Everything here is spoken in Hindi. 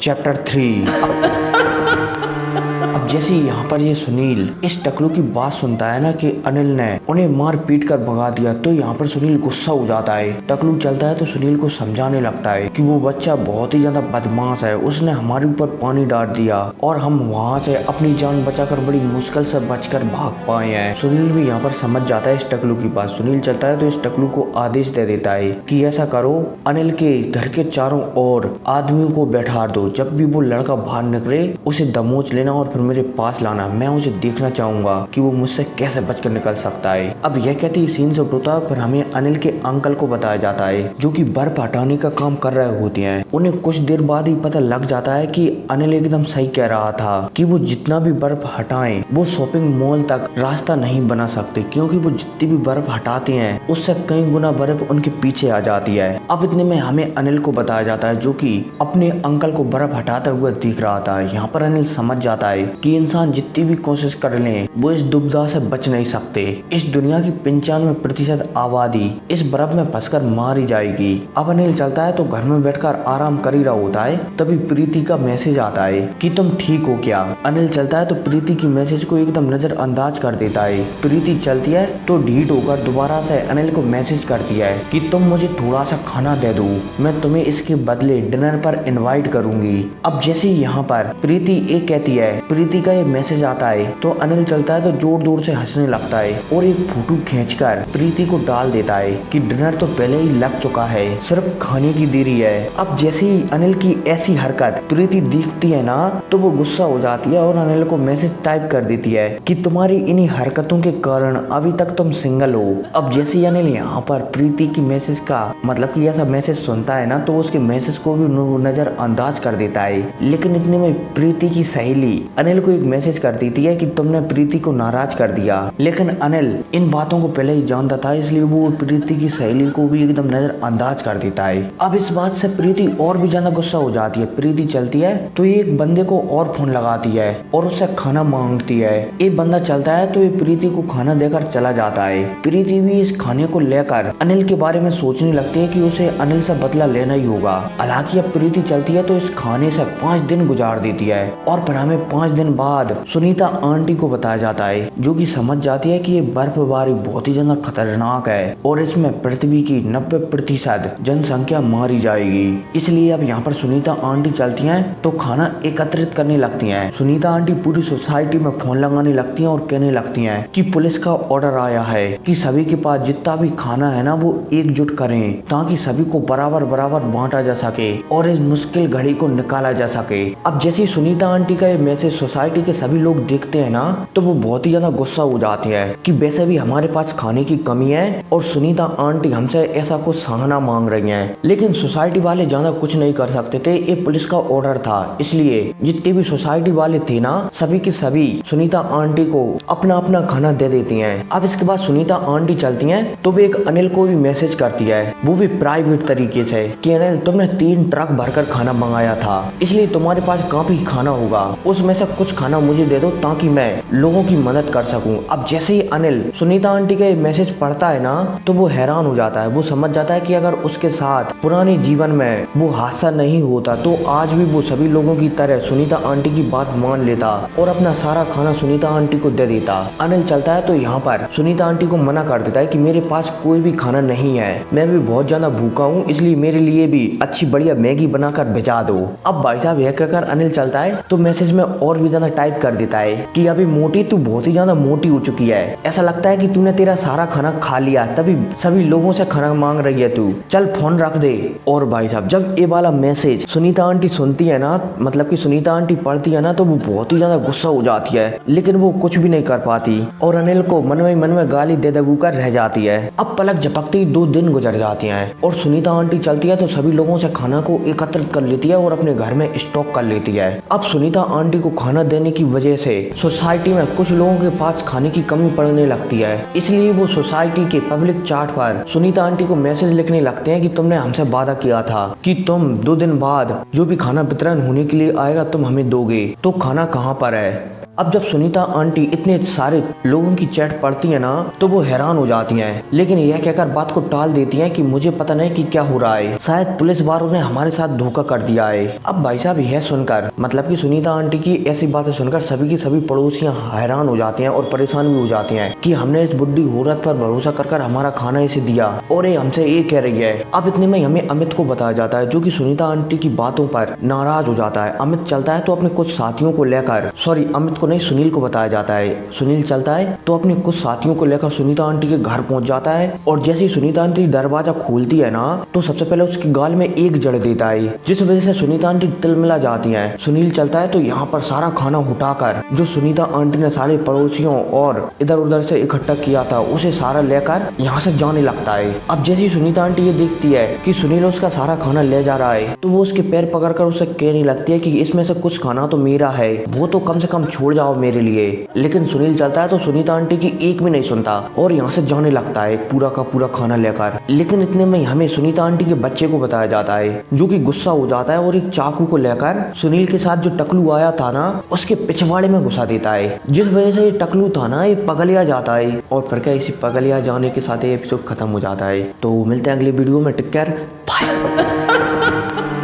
चैप्टर 3। अब जैसे यहाँ पर ये सुनील इस टकलू की बात सुनता है ना कि अनिल ने उन्हें मार पीट कर भगा दिया, तो यहाँ पर सुनील गुस्सा हो जाता है। टकलू चलता है तो सुनील को समझाने लगता है कि वो बच्चा बहुत ही ज्यादा बदमाश है, उसने हमारे ऊपर पानी डाल दिया और हम वहाँ से अपनी जान बचाकर बड़ी मुश्किल से बचकर भाग पाए हैं। सुनील भी यहाँ पर समझ जाता है इस टकलू की बात। सुनील चलता है तो इस टकलू को आदेश दे देता है कि ऐसा करो, अनिल के घर के चारों ओर आदमियों को बैठा दो, जब भी वो लड़का बाहर निकले उसे दबोच लेना और फिर मेरे पास लाना। मैं उसे देखना चाहूंगा कि वो मुझसे कैसे बचकर निकल सकता है। अब यह कहती सीन से होता है, पर हमें अनिल के अंकल को बताया जाता है जो कि बर्फ हटाने का काम कर रहे होते हैं। उन्हें कुछ देर बाद ही पता लग जाता है कि अनिल एकदम सही कह रहा था कि वो जितना भी बर्फ हटाएं वो शॉपिंग मॉल तक रास्ता नहीं बना सकते, क्योंकि वो जितनी भी बर्फ हटाते हैं उससे कई गुना बर्फ उनके पीछे आ जाती है। अब इतने में हमें अनिल को बताया जाता है जो कि अपने अंकल को बर्फ हटाते हुए दिख रहा था। यहाँ पर अनिल समझ जाता है कि इंसान जितनी भी कोशिश कर ले वो इस दुविधा से बच नहीं सकते। इस दुनिया की 95% आबादी इस बर्फ में फंसकर मारी जाएगी। अब अनिल चलता है तो घर में बैठकर आराम कर ही रहा होता है, तभी प्रीति का मैसेज आता है कि तुम ठीक हो क्या। अनिल चलता है तो प्रीति की मैसेज को एकदम नजरअंदाज कर देता है। प्रीति चलती है तो ढीठ होकर दोबारा से अनिल को मैसेज करती है कि तुम मुझे थोड़ा सा खाना दे दो, मैं तुम्हें इसके बदले डिनर पर इनवाइट करूंगी। अब जैसे यहाँ पर प्रीति एक कहती है, प्रीति का ये मैसेज आता है तो अनिल चलता है तो जोर जोर से हंसने लगता है और एक फोटो खींचकर प्रीति को डाल देता है कि डिनर तो पहले ही लग चुका है, सिर्फ खाने की देरी है। अब जैसे ही अनिल की ऐसी हरकत प्रीति दिखती है ना तो वो गुस्सा हो जाती है और अनिल को मैसेज टाइप कर देती है कि तुम्हारी इन्हीं हरकतों के कारण अभी तक तुम सिंगल हो। अब जैसे ही अनिल यहाँ पर प्रीति की मैसेज का मतलब कि ऐसा मैसेज सुनता है ना तो उसके मैसेज को भी नजरअंदाज कर देता है। लेकिन इतने में प्रीति की सहेली अनिल को एक मैसेज कर देती है कि तुमने प्रीति को नाराज कर दिया। लेकिन अनिल इन बातों को पहले ही जानता था, इसलिए वो प्रीति की सहेली को भी एकदम नजरअंदाज कर देता है। अब इस बात से प्रीति और भी ज्यादा गुस्सा हो जाती है। प्रीति चलती है तो एक बंदे को और फोन लगाती है और उससे खाना मांगती है। एक बंदा चलता है तो ये प्रीति को खाना देकर चला जाता है। प्रीति भी इस खाने को लेकर अनिल के बारे में सोचने लगती है कि उसे अनिल से बदला लेना ही होगा। हालांकि अब प्रीति चलती है तो इस खाने से 5 दिन गुजार देती है और फिर हमें 5 दिन बाद सुनीता आंटी को बताया जाता है जो कि समझ जाती है कि ये बर्फबारी बहुत ही ज्यादा खतरनाक है और इसमें पृथ्वी की 90% जनसंख्या मारी जाएगी। इसलिए अब यहाँ पर सुनीता आंटी चलती हैं तो खाना एकत्रित करने लगती हैं। सुनीता आंटी पूरी सोसाइटी में फोन लगाने लगती हैं और कहने लगती हैं कि पुलिस का ऑर्डर आया है कि सभी के पास जितना भी खाना है ना वो एकजुट करें ताकि सभी को बराबर बराबर बांटा जा सके और इस मुश्किल घड़ी को निकाला जा सके। अब जैसे सुनीता आंटी का ये मैसेज सोसाइटी के सभी लोग देखते हैं ना तो वो बहुत ही ज्यादा गुस्सा हो जाते हैं कि वैसे भी हमारे पास खाने की कमी है और सुनीता आंटी हमसे ऐसा कुछ सहारा मांग रही हैं। लेकिन सोसाइटी वाले ज्यादा कुछ नहीं कर सकते थे, ये पुलिस का ऑर्डर था। इसलिए जितने भी सोसाइटी वाले थे ना सभी के सभी सुनीता आंटी को अपना अपना खाना दे देती हैं। अब इसके बाद सुनीता आंटी चलती हैं तो भी एक अनिल को भी मैसेज करती है, वो भी प्राइवेट तरीके से कि अनिल तुमने 3 ट्रक भरकर खाना मंगाया था, इसलिए तुम्हारे पास काफी खाना होगा, उसमें से कुछ खाना मुझे दे दो ताकि मैं लोगों की मदद कर सकूं। अब जैसे ही अनिल सुनीता आंटी का मैसेज पढ़ता है ना तो वो हैरान हो जाता है। वो समझ जाता है कि अगर उसके साथ पुराने जीवन में वो हादसा नहीं होता तो आज भी वो सभी लोगों की तरह सुनीता आंटी की बात मान लेता और अपना सारा खाना सुनीता आंटी को दे देता। अनिल चलता है तो यहाँ पर सुनीता आंटी को मना कर देता है कि मेरे पास कोई भी खाना नहीं है, मैं भी बहुत ज्यादा भूखा हूँ, इसलिए मेरे लिए भी अच्छी बढ़िया मैगी बनाकर भिजा दो। अब भाई साहब यह कहकर अनिल चलता है तो मैसेज में और भी ज्यादा टाइप कर देता है कि अभी मोटी तू बहुत ही ज्यादा मोटी हो चुकी है, ऐसा लगता है कि तूने तेरा सारा खाना खा लिया तभी सभी लोगों से खाना मांग रही है तू, चल फोन रख दे। और भाई साहब जब ये वाला मैसेज सुनीता आंटी सुनती है ना मतलब कि सुनीता आंटी पढ़ती है ना तो वो बहुत ही ज्यादा गुस्सा हो जाती है, लेकिन वो कुछ भी नहीं कर पाती और अनिल को मन में गाली दे कर रह जाती है। अब पलक झपकते ही 2 दिन गुजर जाती हैं और सुनीता आंटी चलती है तो सभी लोगों से खाना को एकत्रित कर लेती है और अपने घर में स्टॉक कर लेती है। अब सुनीता आंटी को खाना देने की वजह से सोसाइटी में कुछ लोगों के पास खाने की कमी पड़ने लगती है, इसलिए वो सोसाइटी के पब्लिक चार्ट पर सुनीता आंटी को मैसेज लिखने लगते हैं कि तुमने हमसे वादा किया था कि तुम 2 दिन बाद जो भी खाना वितरण होने के लिए आएगा तुम हमें दोगे, तो खाना कहाँ पर है। अब जब सुनीता आंटी इतने सारे लोगों की चैट पढ़ती है ना तो वो हैरान हो जाती हैं, लेकिन यह कहकर बात को टाल देती हैं कि मुझे पता नहीं कि क्या हो रहा है, शायद पुलिस वालों ने हमारे साथ धोखा कर दिया है। अब भाई साहब यह सुनकर मतलब कि सुनीता आंटी की ऐसी बातें सुनकर सभी की सभी पड़ोसियां हैरान हो जाती हैं और परेशान भी हो जाती हैं कि हमने इस बुढ़ी औरत पर भरोसा कर हमारा खाना इसे दिया और ये हमसे ये कह रही है। अब इतने में हमें अमित को बताया जाता है जो कि सुनीता आंटी की बातों पर नाराज हो जाता है। अमित चलता है तो अपने कुछ साथियों को लेकर, सॉरी अमित को नहीं सुनील को बताया जाता है, सुनील चलता है तो अपने कुछ साथियों को लेकर सुनीता आंटी के घर पहुंच जाता है और जैसे ही सुनीता आंटी दरवाजा खोलती है ना तो सबसे पहले उसके गाल में एक जड़ देता है जिस वजह से सुनीता आंटी तिलमिला जाती है। सुनील चलता है तो यहाँ पर सारा खाना उठाकर जो सुनीता आंटी ने सारे पड़ोसियों और इधर उधर से इकट्ठा किया था उसे सारा लेकर यहाँ से जाने लगता है। अब जैसी सुनीता आंटी ये देखती है कि सुनील उसका सारा खाना ले जा रहा है तो वो उसके पैर पकड़कर उसे कहने लगती है कि इसमें से कुछ खाना तो मेरा है, वो तो कम से कम छोड़ जाओ मेरे लिए। लेकिन सुनील चलता है तो सुनीता आंटी की एक भी नहीं सुनता और यहाँ से जाने लगता है पूरा का पूरा खाना लेकर। लेकिन इतने में हमें सुनीता आंटी के बच्चे को बताया जाता है जो कि गुस्सा हो जाता है और एक चाकू को लेकर सुनील के साथ जो टकलू आया था ना उसके पिछवाड़े में घुसा देता है, जिस वजह से ये टकलू था ना ये पगलिया जाता है और फिर क्या इसी पगलिया जाने के साथ ये एपिसोड खत्म हो जाता है। तो मिलते हैं अगली वीडियो में, टेक केयर, बाय।